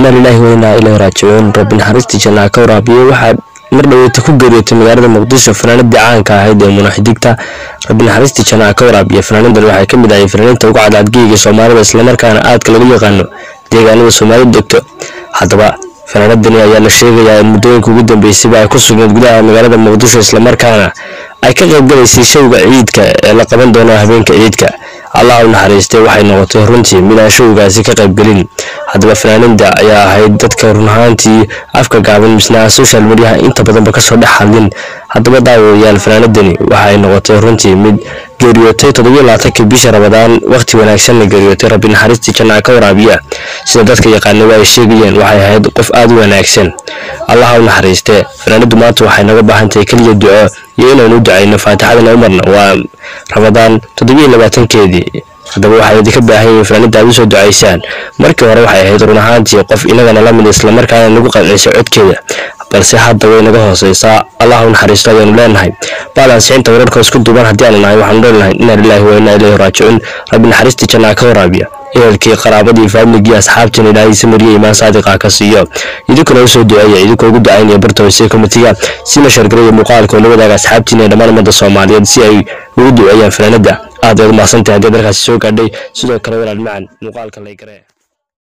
إن لله وإنا إليه راجعون ربنا حرستي جنا كورابي واحد مرة تكون مقارنة مقدسة فنان الدعان هيدا منحديكتا ربنا حرستي جنا كورابي فنان دل waxay kamid ay fanaaniin ugu cadaadgeeyay Soomaalida isla markaana aad kala yaqaano deegaanada Soomaalida degto hadaba fanaanadani ayaa la sheegayaa in muddooyinka ugu dambeysay ay ku sugnayd gudaha magaalada Muqdisho isla markaana ay ka qayb galaysay showga ciidka ee la qaban doono habeenka ciidka Allah u naxariistay waxay noqotay runtii mid aan showgaasi ka qayb galin hadaba fanaanada ayaa ahayd dadka run ahaantii afka gaaban misna social media inta badan ka soo dhaxalin hadaba daawayaal fanaanadani waxay noqotay runtii mid geeriyootay 27 bisha Ramadaan waqti wanaagsan la geeriyootay Rabbina xaristi janna ka waraabiya sida dadka yaqaan way sheegayeen waxay ahayd qof aad u wanaagsan Allah u naxariistay fanaanadu maanta waxay naga baahan tahay kaliya duco iyo inaan u ducayno Faatixada umarna waa Ramadaan 27keedii hadaba waxay idinka baahan yihiin fanaanada u soo ducaysaan markii hore waxay ahayd run ahaantii qof inagana la mid isla markaana nagu qanciyay codkeeda balse hadda way naga hooseysaa Allah u naxariisto ayaan leenahay balance inta wararka isku duuban hadii aan nahay waxaan leenahay inna lillahi wa inna ilayhi raaji'un rabbina xaristi janna ka waraabiya ehelkii qaraabadii faamiligi asxaabtii ilaahay samariyay imaan saadiqa ka siiyo idinkuna soo duceeyay idinku ugu ducaynaya bartooyay komitiga si la shargareeyo muuqaalka loo wadaaga asxaabtiina dhammaan umada Soomaaliyeed si ay ugu duceeyaan fanaanada aad u mahadsantahay hadii dalkaas soo gaadhay sidoo kale walaal macaan muuqaalka la garee